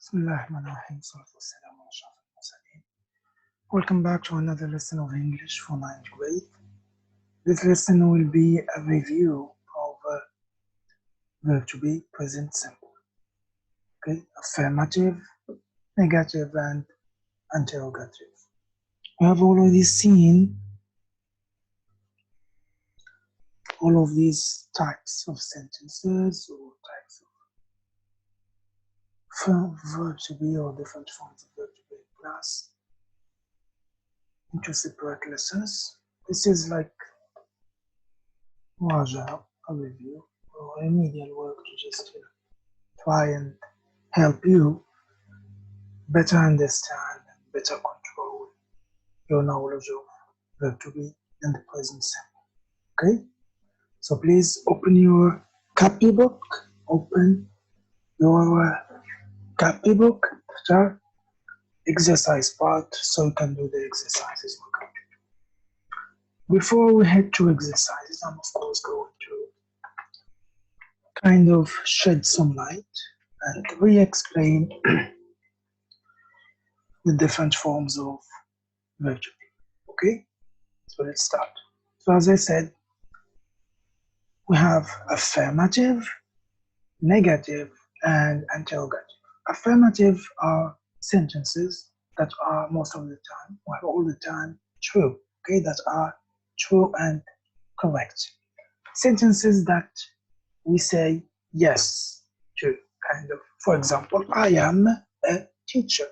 بسم الله الرحمن الرحيم والصلاة والسلام على أشرف المرسلين. Welcome back to another lesson of English for 9th grade. This lesson will be a review of verb to be present simple. Okay, affirmative, negative, and interrogative. We have already seen all of these types of sentences or types of verb to be or different forms of verb to be plus into separate lessons. This is like a review or remedial work to just try and help you better understand and better control your knowledge of verb to be in the present simple. Okay? So please open your copybook, start exercise part so you can do the exercises we're going to do. Before we head to exercises, I'm of course going to kind of shed some light and re-explain the different forms of verb to be. Okay, so let's start. So as I said, we have affirmative, negative, and interrogative. Affirmative are sentences that are most of the time, or all the time, true. Okay, that are true and correct. Sentences that we say yes to, kind of. For example, I am a teacher.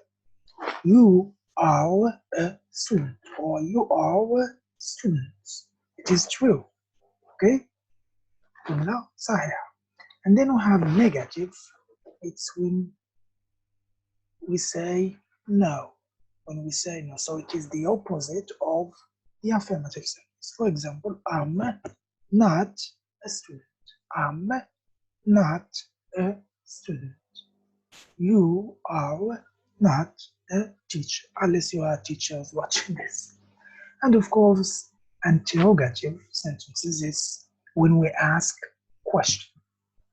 You are a student, or you are students. It is true. Okay? جملة صحيحة. And then we have negative. It's when we say no. When we say no. So it is the opposite of the affirmative sentence. For example, I'm not a student. I'm not a student. You are not a teacher, unless you are teachers watching this. And of course, interrogative sentences is when we ask questions.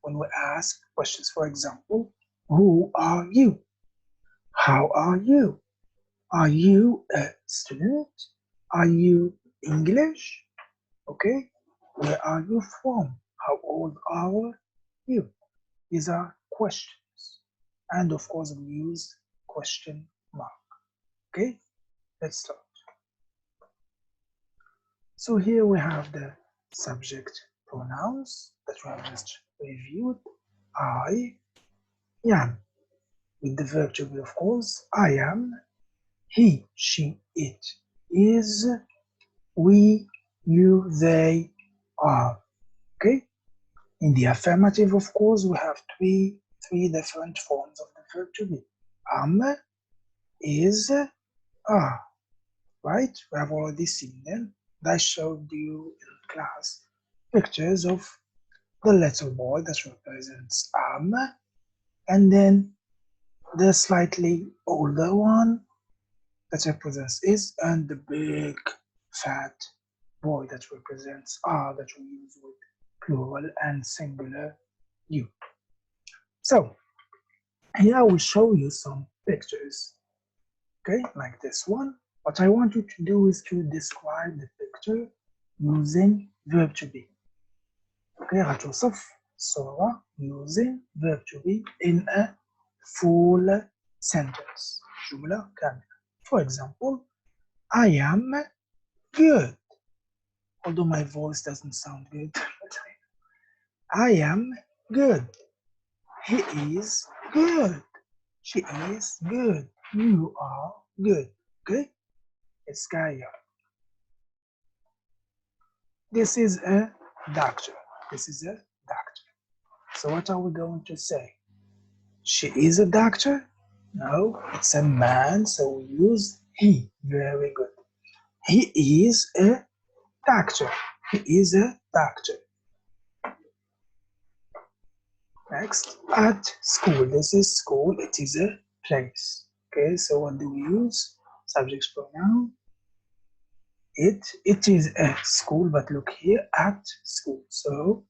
When we ask questions, for example, who are you? How are you? Are you a student? Are you English? Okay. Where are you from? How old are you? These are questions. And of course, we use question mark. Okay, let's start. So here we have the subject pronouns that we have just reviewed. I am. With the verb to be, of course, I am, he, she, it is, we, you, they are. Okay? In the affirmative, of course, we have three different forms of the verb to be. Am, is, are. Right? We have already seen them. I showed you in class pictures of the little boy that represents am, and then the slightly older one that represents is, and the big fat boy that represents are, that we use with plural and singular you. So here I will show you some pictures, okay, like this one. What I want you to do is to describe the picture using verb to be. Okay, هتوصف الصورة using verb to be in a full sentence. جملة كاملة. For example, I am good. Although my voice doesn't sound good. I am good. He is good. She is good. You are good. Okay? It's Kaya. This is a doctor. This is a doctor. So what are we going to say? She is a doctor? No, it's a man, so we use he. Very good. He is a doctor. He is a doctor. Next, at school. This is school. It is a place. Okay, so what do we use? Subject pronoun. It is a school, but look here, at school. So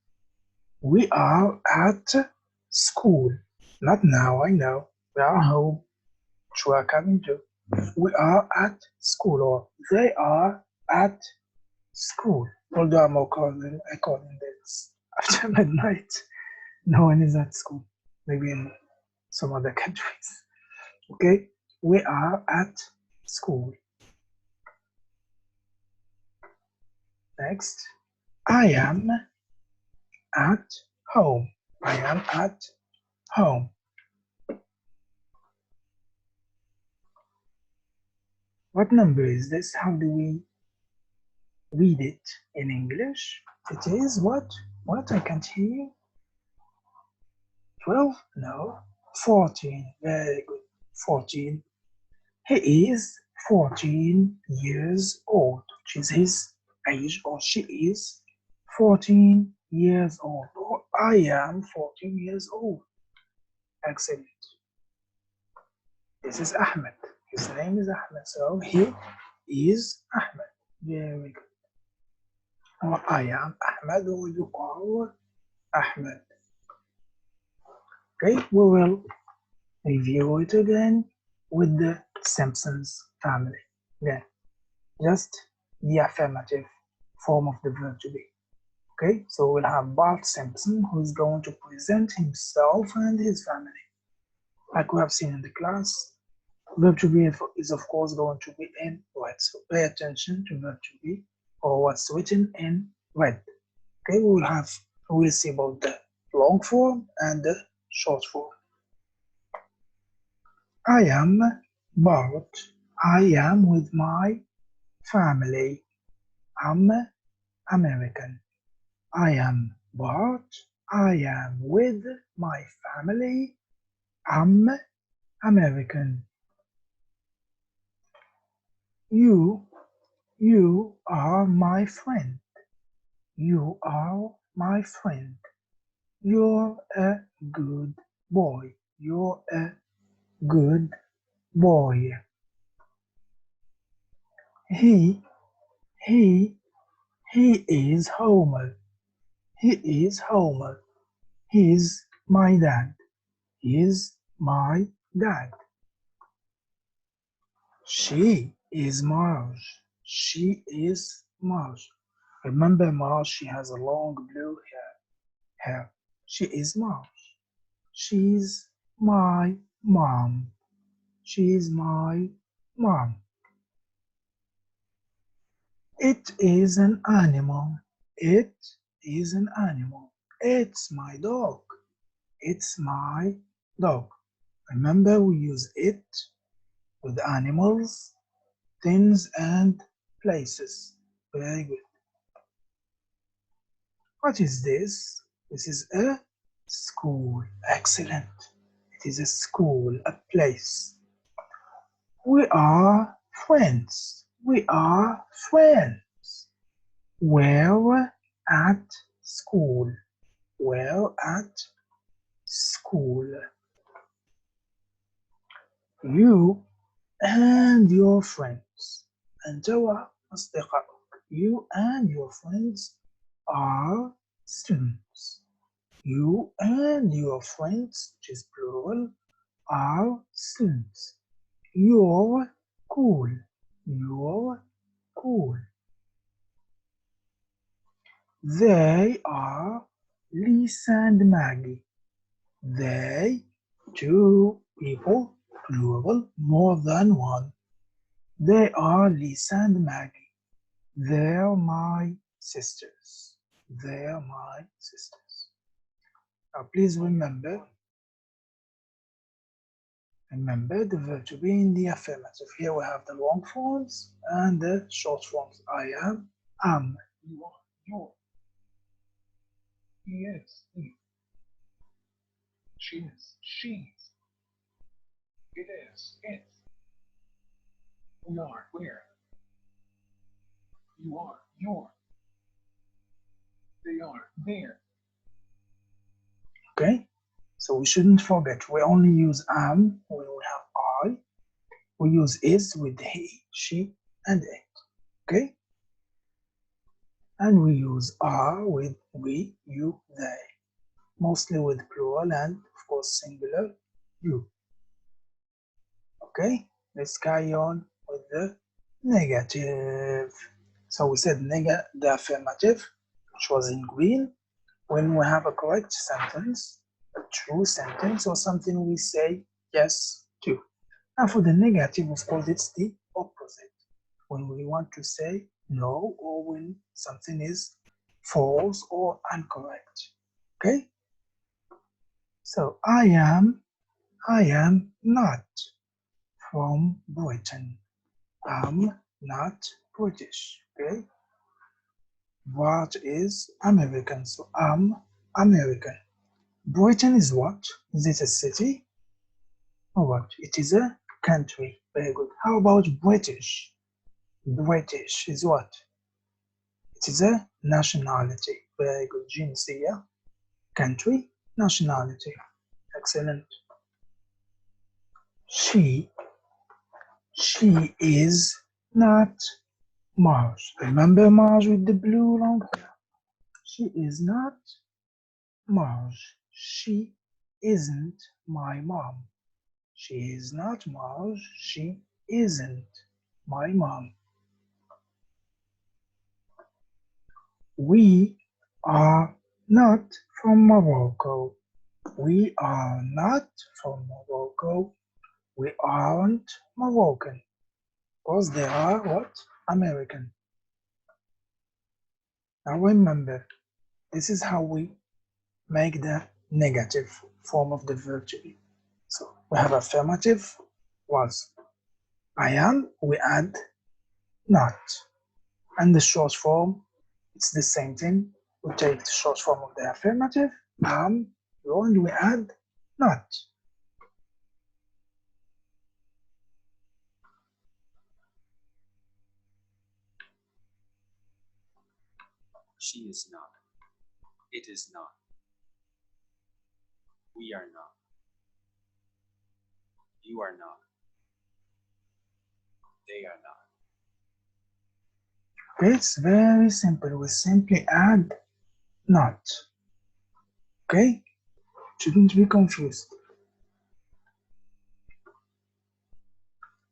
we are at school. Not now, I know. We are home. Which we are coming to. We are at school, or they are at school. Although I'm calling this after midnight. No one is at school. Maybe in some other countries. Okay, we are at school. Next, I am at home. I am at home. What number is this? How do we read it in English? It is what? What? I can't hear you. 12? No. 14. Very good. 14. He is 14 years old, which is his age, or she is 14 years old, or I am 14 years old. Excellent. This is Ahmed. His name is Ahmed, so he is Ahmed. Very good. Or I am Ahmed, or you are Ahmed. Okay, we will review it again with the Simpsons family. Again, just the affirmative form of the verb to be. Okay, so we'll have Bart Simpson, who is going to present himself and his family. Like we have seen in the class, verb to be is of course going to be in red. So pay attention to verb to be, or what's written in red. Okay, we'll see about the long form and the short form. I am Bart. I am with my family. I'm American. I am Bart. I am with my family. I'm American. You are my friend. You are my friend. You're a good boy. You're a good boy. He, he, he is Homer. He is Homer. He's my dad. He's my dad. She is Marge. She is Marge. Remember Marge, she has a long blue hair. She is Marge. She's my mom. She's my mom. It is an animal. It is an animal. It's my dog. It's my dog. Remember, we use it with animals, things, and places. Very good. What is this? This is a school. Excellent. It is a school, a place. We are friends. We are friends. We're at school. We're at school. You and your friends. أنت وأصدقائك. You and your friends are students. You and your friends, which is plural, are students. You're cool. You're cool. They are Lisa and Maggie. They, two people, plural, more than one. They are Lisa and Maggie. They're my sisters. They're my sisters. Now please remember the verb to be in the affirmative. Here we have the long forms and the short forms. I am, you are, you're, he is, he, she is, she's, it is, it's, we are, we're, you are, you're, they are, they're. Okay, so we shouldn't forget, we only use am when we have I. We use is with he, she, and it. Okay, and we use are with we, you, they. Mostly with plural and, of course, singular, you. Okay, let's carry on with the negative. So we said the affirmative, which was in green, when we have a correct sentence, a true sentence, or something we say yes to. Now for the negative, of course, it's the opposite. When we want to say no, or when something is false or incorrect. Okay? So I am not from Britain. I'm not British. Okay? What is American? So I'm American. Britain is what? Is it a city? Or what? It is a country. Very good. How about British? British is what? It is a nationality. Very good. Jinsiya. Country. Nationality. Excellent. She is not Marge. Remember Marge with the blue long hair? She is not Marge. She isn't my mom. She is not Marge. She isn't my mom. We are not from Morocco. We are not from Morocco. We aren't Moroccan. Because they are what? American. Now remember, this is how we make the negative form of the verb to be. So we have affirmative was I am, we add not. And the short form, it's the same thing. We take the short form of the affirmative, am, and we add not. She is not. It is not. We are not. You are not. They are not. Okay, it's very simple. We simply add not. Okay? Shouldn't be confused.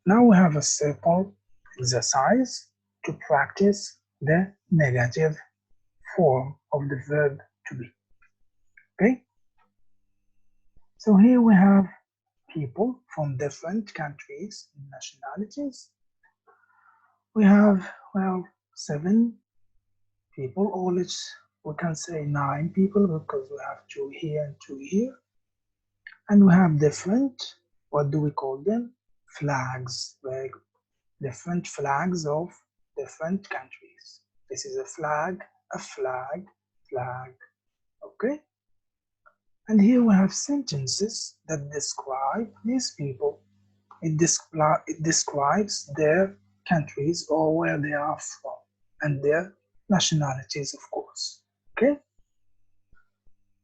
Now we have a simple exercise to practice the negative form of the verb to be. Okay? So here we have people from different countries and nationalities. We have, well, 7 people, or we can say 9 people because we have 2 here and 2 here. And we have different, what do we call them? Flags, like different flags of different countries. This is a flag, flag. Okay? And here we have sentences that describe these people. It describes their countries or where they are from and their nationalities, of course. Okay?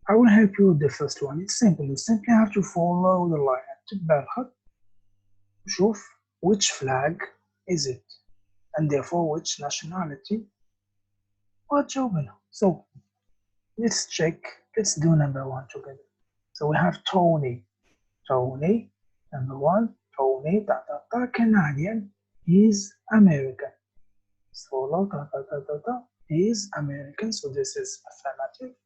I will help you with the first one. It's simple. You simply have to follow the line. تبع الخط وشوف which flag is it and therefore which nationality وتجاوبنا. So let's check. Let's do number 1 together. So we have Tony. Tony, number 1. Tony, Canadian. He's American. Solo, He's American. So this is affirmative.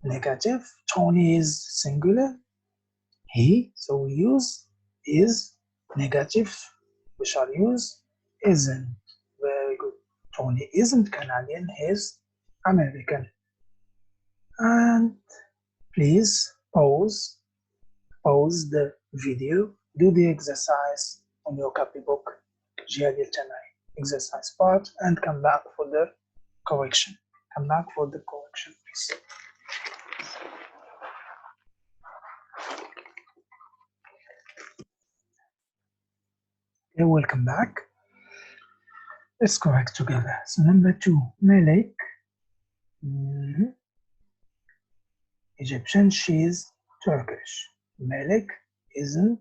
Negative. Tony is singular. He. So we use is. Negative. We shall use isn't. Very good. Tony isn't Canadian. He's American. And please pause the video, do the exercise on your copybook, GIL Chennai exercise part, and come back for the correction. Come back for the correction, please. Okay, welcome back. Let's correct together. So number 2, Melek, Egyptian, she's Turkish. Melek isn't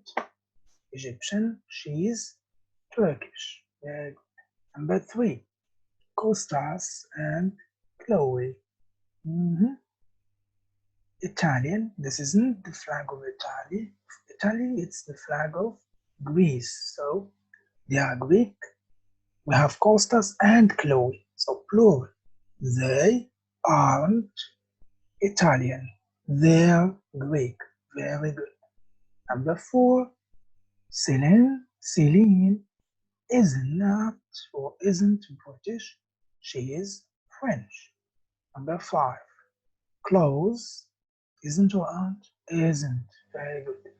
Egyptian, she's Turkish. Number 3, Kostas and Chloe. Italian, this isn't the flag of Italy. Italy, it's the flag of Greece. So they are Greek. We have Costas and Chloe. So plural. They aren't Italian. They're Greek. Very good. Number 4. Celine is not or isn't British. She is French. Number 5. Klaus isn't your aunt? Isn't. Very good.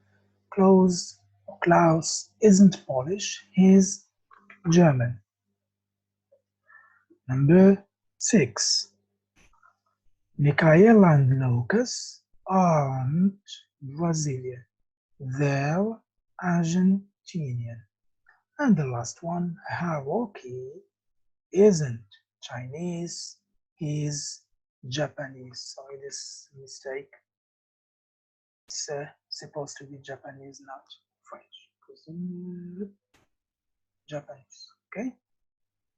Klaus isn't Polish. He's German. Number 6. Michael and Lucas aren't Brazilian. They're Argentinian. And the last one, Haruki isn't Chinese, he's Japanese. Sorry, this mistake. It's supposed to be Japanese, not French. Japanese. Okay,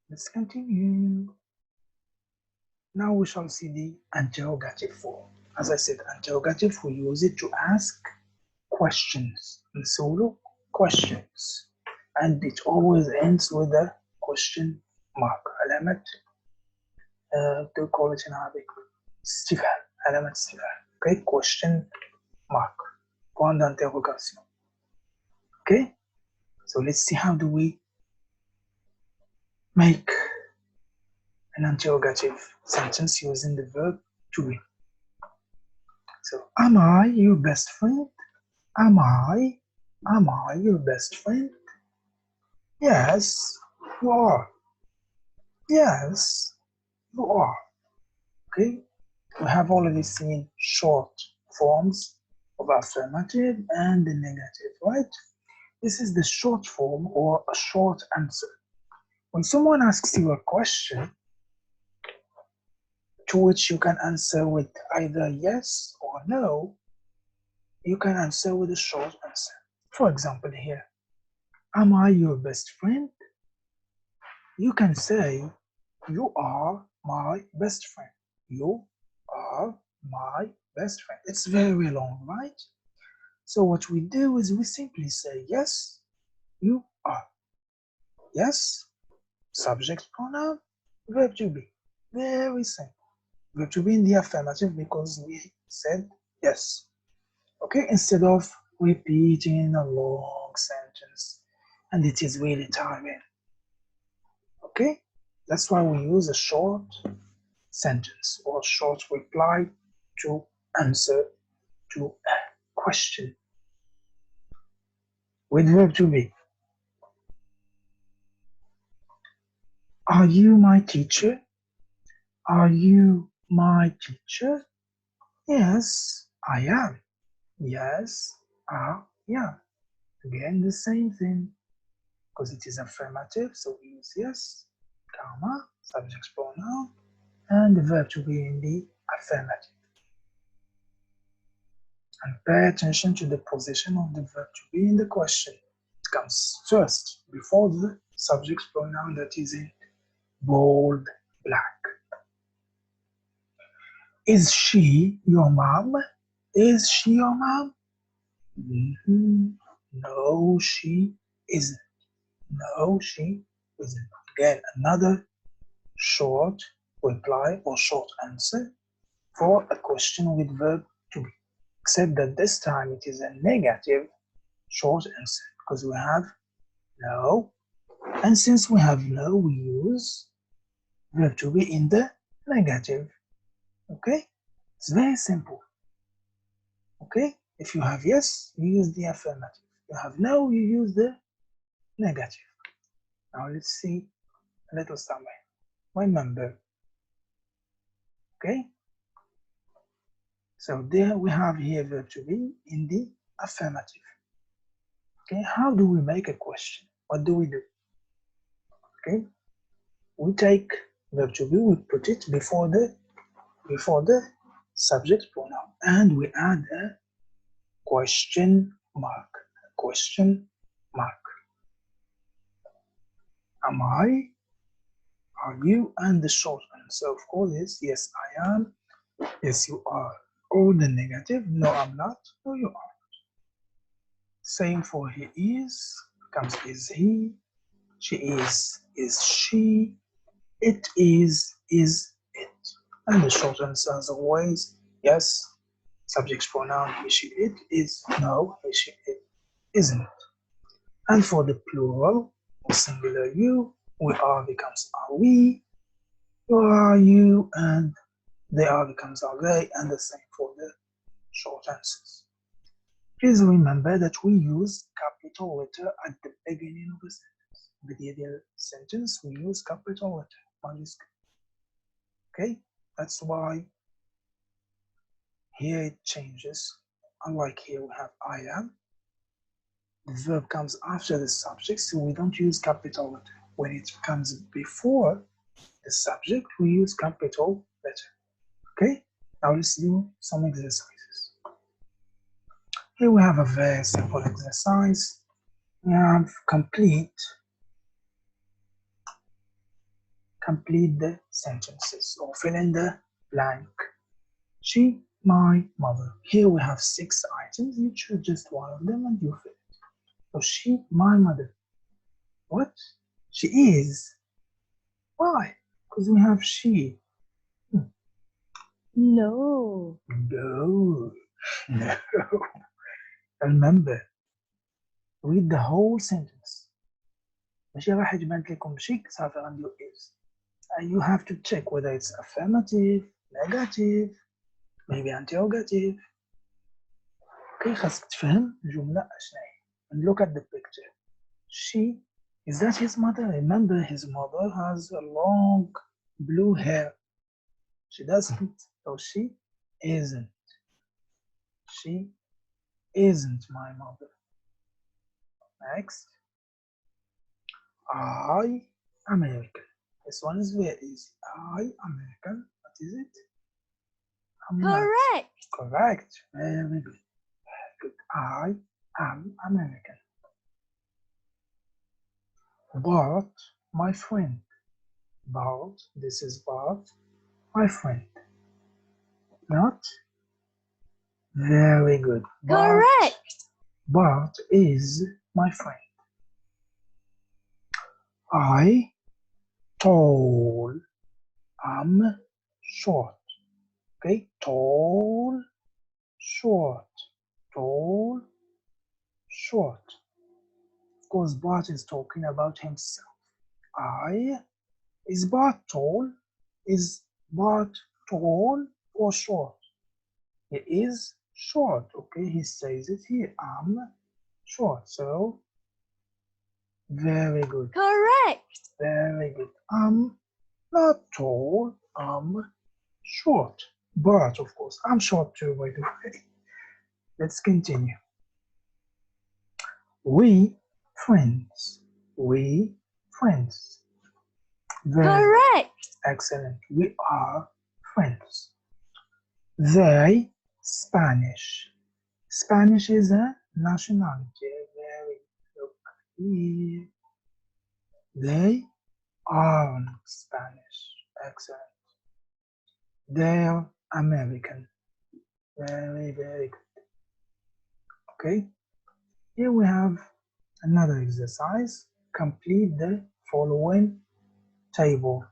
let's continue. Now we shall see the interrogative form. As I said, interrogative, we use it to ask questions in solo questions. And it always ends with a question mark. علامة to call it in Arabic استفهام. علامة استفهام. Okay, question mark. Point d'interrogation. Okay, so let's see how do we make an interrogative sentence using the verb to be. So, am I your best friend? Am I your best friend? Yes, you are. Yes, you are. Okay, we have already seen short forms of affirmative and the negative, right? This is the short form or a short answer. When someone asks you a question to which you can answer with either yes or no, you can answer with a short answer. For example, here, am I your best friend? You can say, you are my best friend. You are my best friend. It's very long, right? So what we do is we simply say, yes, you are. Yes, subject pronoun, verb to be. Very simple. Verb to be in the affirmative because we said yes. Okay, instead of repeating a long sentence and it is really tiring. Okay, that's why we use a short sentence or short reply to answer to a question with verb to be. Are you my teacher? Are you my teacher? Yes, I am. Yes, I am. Again, the same thing because it is affirmative, so we use yes, comma, subject pronoun, and the verb to be in the affirmative. And pay attention to the position of the verb to be in the question. It comes first before the subject pronoun that is in bold black. Is she your mom? Is she your mom? No, she isn't. No, she isn't. Again, another short reply or short answer for a question with verb to be. Except that this time it is a negative short answer because we have no. And since we have no, we use verb to be in the negative. Okay? It's very simple. Okay? If you have yes, you use the affirmative. If you have no, you use the negative. Now let's see a little summary. Remember. Okay? So there we have here verb to be in the affirmative. Okay, how do we make a question? What do we do? Okay, we take verb to be, we put it before the subject pronoun, and we add a question mark. A question mark. Am I? Are you? And the short answer, of course, is yes, I am. Yes, you are. Or the negative, no, I'm not. No, you are. Same for he is. becomes is he, she is she, it is it. And the short answer as always, yes, subject pronoun he, she, it is, no, he, she, it isn't. And for the plural or singular you, we are becomes are we, you are you, and they are becomes are they, and the same for the short answers. Please remember that we use capital letter at the beginning of a sentence. With the ideal sentence, we use capital letter, majuscule. Okay, that's why here it changes. Unlike here, we have I am. The verb comes after the subject, so we don't use capital letter. When it comes before the subject, we use capital letter. Okay, now let's do some exercises. Here we have a very simple exercise. We have complete the sentences or fill in the blank. She, my mother. Here we have 6 items. You choose just one of them and you fill it. So she, my mother. What? She is. Why? Because we have she. No. No. No. Remember, read the whole sentence. ماشي راح يجبد لكم شيء صافي غنديرو is. And you have to check whether it's affirmative, negative, maybe interrogative. Okay, خاصك تفهم الجملة أشنا هي. And look at the picture. She, is that his mother? Remember, his mother has a long blue hair. She doesn't, so she isn't. She isn't my mother. Next, I, American. This one is very easy. I, American. What is it? I'm not. Correct. Correct. Very good. Good. I am American. Bart, my friend. Bart, this is Bart, my friend. Not? Very good. Correct. Bart is my friend. I, tall, I'm short. Okay, tall, short, tall, short. Of course, Bart is talking about himself. Is Bart tall? Is Bart tall or short? He is short, okay? He says it here. I'm short, so very good. Correct. Very good. I'm not tall, I'm short. But, of course, I'm short too, by the way. Let's continue. We friends. We friends. Very Correct. excellent. We are friends. They Spanish. Spanish is a nationality. Very look here. They aren't Spanish. Excellent. They're American. Very, very good. Okay. Here we have another exercise. Complete the following table.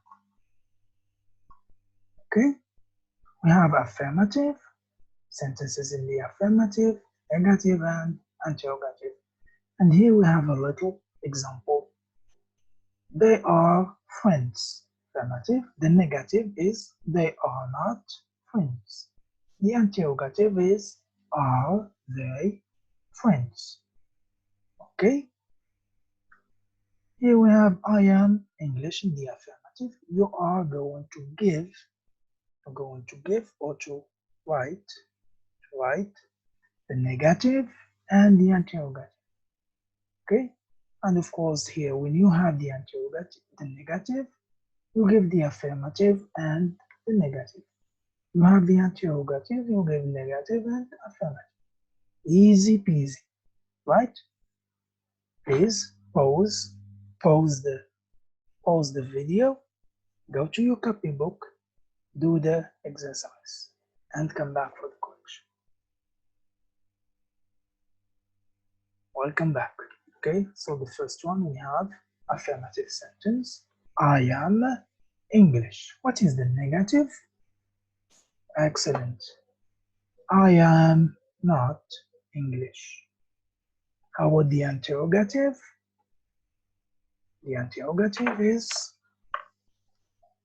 Okay. We have affirmative, sentences in the affirmative, negative, and interrogative. And here we have a little example. They are friends. Affirmative. The negative is they are not friends. The interrogative is are they friends? Okay. Here we have I am English in the affirmative. You are going to give or to write the negative and the interrogative. Okay. And of course here when you have the interrogative, the negative, you give the affirmative and the negative. You have the interrogative, you give negative and affirmative. Easy peasy, right? Please pause the video, go to your copybook, do the exercise, and come back for the correction. Welcome back. Okay, so the first one we have affirmative sentence. I am English. What is the negative? Excellent. I am not English. How about the interrogative? The interrogative is,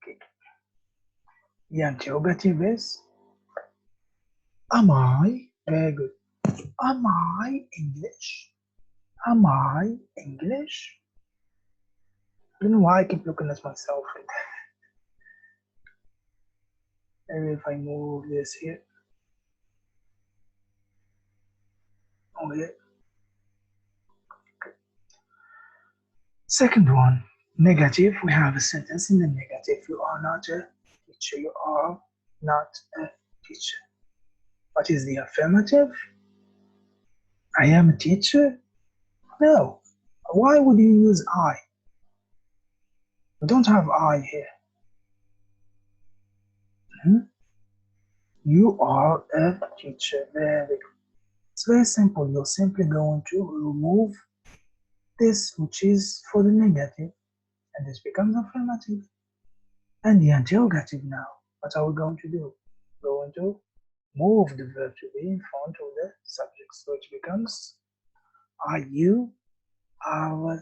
okay, the interrogative is, am I? Very good. Am I English? Am I English? I don't know why I keep looking at myself. Maybe if I move this here. Okay. Second one, negative. We have a sentence in the negative. You are not a teacher. You are not a teacher. What is the affirmative? I am a teacher? No. Why would you use I? We don't have I here. You are a teacher. Very good. It's very simple. You're simply going to remove this, which is for the negative, and this becomes affirmative. And the interrogative now. What are we going to do? We're going to move the verb to be in front of the subject. So it becomes, are you a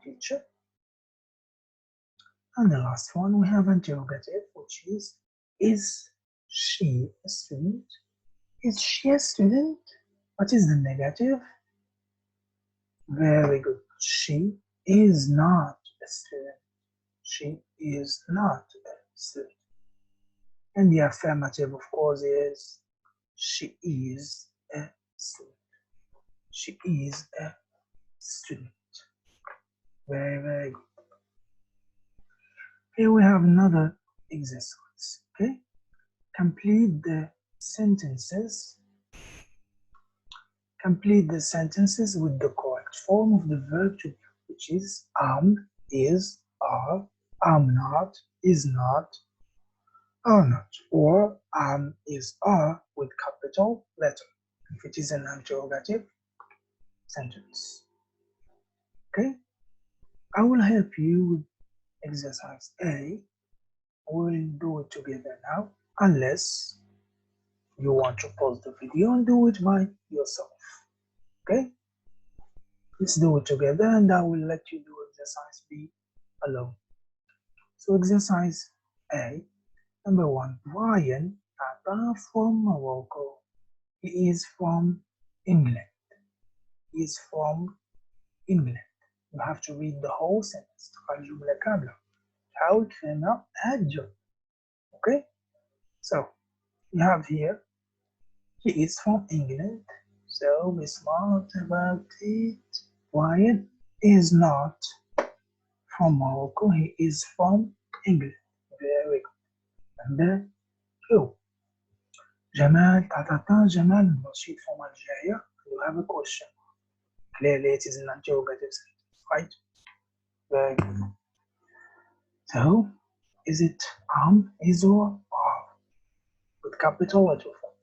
teacher? And the last one, we have interrogative, which is she a student? Is she a student? What is the negative? Very good. She is not a student. She is not a student. And the affirmative, of course, is she is a student. She is a student. Very, very good. Here we have another exercise. Okay, complete the sentences. Complete the sentences with the correct form of the verb to be, which is am, is, are, am not, is not, are not, or am, is, are with capital letter if it is an interrogative sentence. Okay, I will help you with exercise A. We'll do it together now, unless you want to pause the video and do it by yourself. Okay, let's do it together and I will let you do exercise B alone. So exercise A, number 1, Brian Papa from Morocco. He is from England. He is from England. You have to read the whole sentence. الجملة كاملة. حاول تفهمها هالجملة. Okay? So you have here, he is from England. So be smart about it. Brian is not from Morocco. He is from England. Very good. Number 2. Jamal, Jamal, Rashid from Algeria. You have a question. Clearly, it is an interrogative sentence, right? Very good. So, is it is, or are? With capital letter form.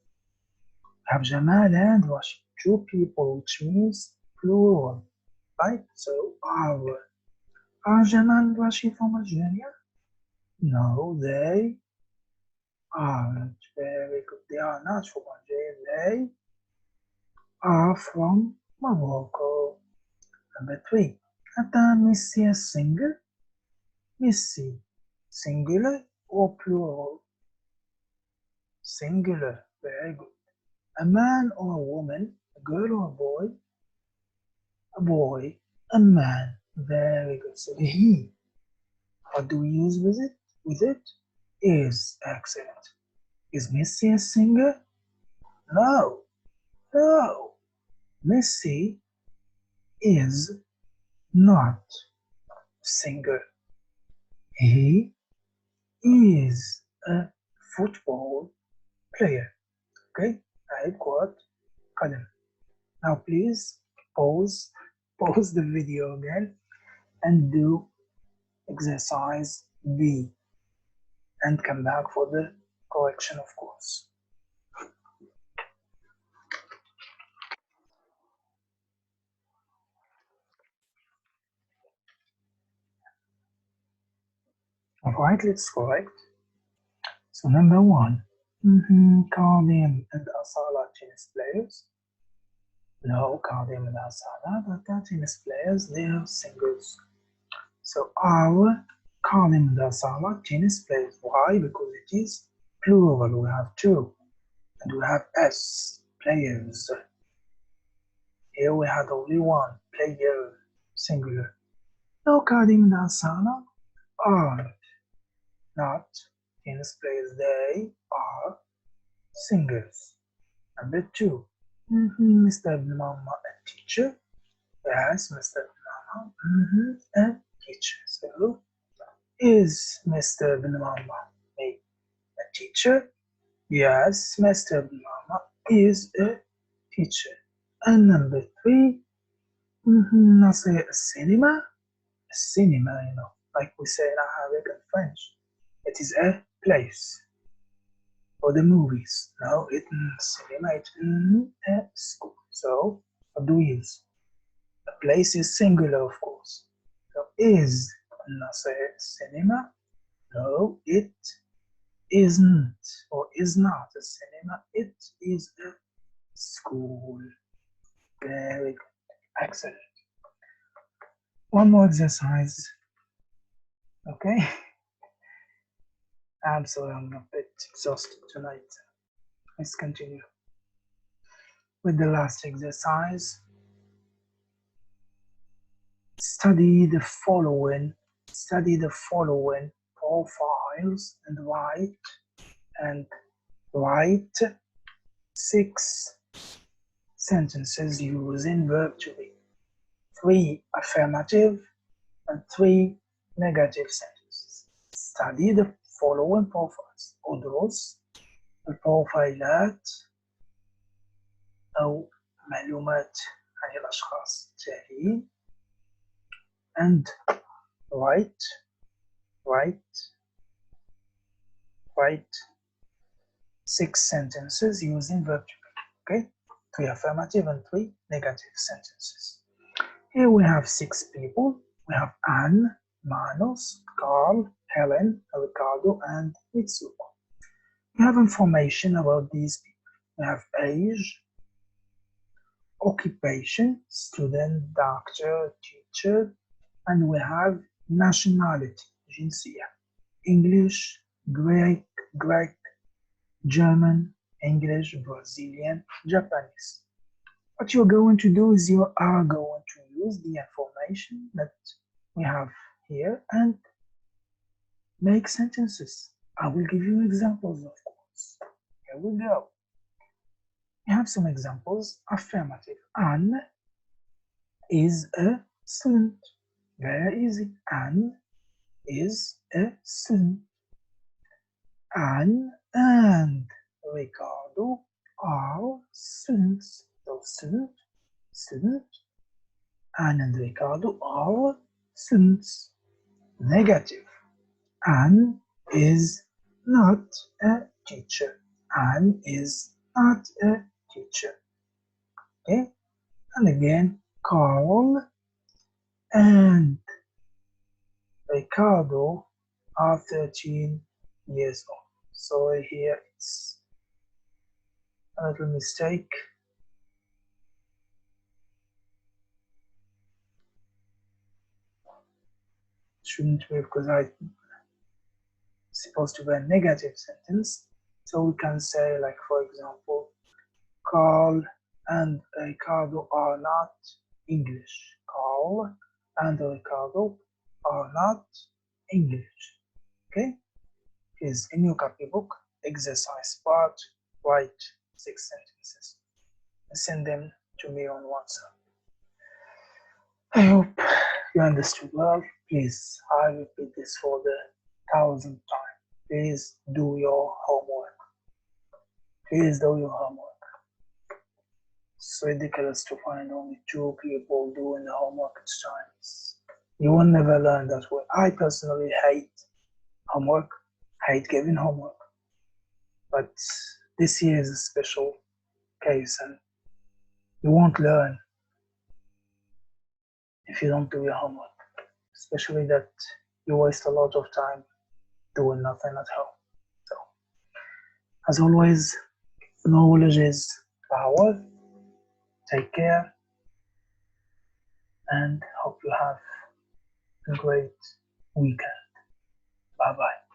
We have Jamal and Rashid, 2 people, which means plural, right? So, are Jamal and Rashid from Algeria? No, they aren't. Very good. They are not from Algeria. They are from Morocco. Number 3. Ata Missy a singer? Missy. Singular or plural? Singular. Very good. A man or a woman? A girl or a boy? A boy. A man. Very good. So the he. What do we use with it? Is. Excellent. Is Missy a singer? No. No. Missy is not singer. He is a football player. Okay, لعيب كرة قدم. Now please pause the video again and do exercise B and come back for the correction, of course. Right, let's correct. So number one, Kadim and Asala tennis players. No, Kadim and Asala, but they're tennis players, they are singles. So our Kadim and Asala tennis players. Why? Because it is plural. We have two, and we have S players. Here we had only one player, singular. No, Kadim and Asala are not tennis players. They are singers. Number two, Mr. Ibn Mama, a teacher. Yes, Mr. Ibn Mama, a teacher. So, is Mr. Ibn Mama a teacher? Yes, Mr. Ibn Mama is a teacher. And number three, I say a cinema. A cinema, like we say in Arabic and French. It is a place for the movies. No, it's cinema, it's a school. So, what do we use? A place is singular, of course. So, is say cinema? No, it isn't or is not a cinema. It is a school. Very good. Excellent. One more exercise. Okay. I'm sorry, I'm a bit exhausted tonight. Let's continue with the last exercise. Study the following profiles and write 6 sentences using verb to be. 3 affirmative and 3 negative sentences. Study the following profiles. ادرس البروفايلات أو معلومات عن الأشخاص التاليين and write 6 sentences using verb to be. Okay, 3 affirmative and 3 negative sentences. Here we have 6 people. We have Anne, Manos, Carl, Helen, Ricardo, and Mitsuko. We have information about these people. We have age, occupation, student, doctor, teacher, and we have nationality, جنسية, English, Greek, German, English, Brazilian, Japanese. What you're going to do is you are going to use the information that we have here and make sentences. I will give you examples, of course. Here we go. We have some examples. Affirmative. Anne is a student. Very easy. Anne is a student. Anne and Ricardo are students. So student. Anne and Ricardo are students. Negative. Anne is not a teacher. Anne is not a teacher. Okay? And again, Carl and Ricardo are 13 years old. So here it's a little mistake. Shouldn't be because I supposed to be a negative sentence. So we can say, like, for example, Carl and Ricardo are not English. Carl and Ricardo are not English. Okay? Is in your copybook, exercise part, write 6 sentences. Send them to me on WhatsApp. I hope you understood well. Please, I repeat this for the 1000th time. Please do your homework. Please do your homework. It's ridiculous to find only 2 people doing the homework each time. You will never learn that way. I personally hate homework, hate giving homework. But this year is a special case and you won't learn if you don't do your homework. Especially that you waste a lot of time doing nothing at home. So, as always, knowledge is power. Take care and hope you have a great weekend. Bye bye.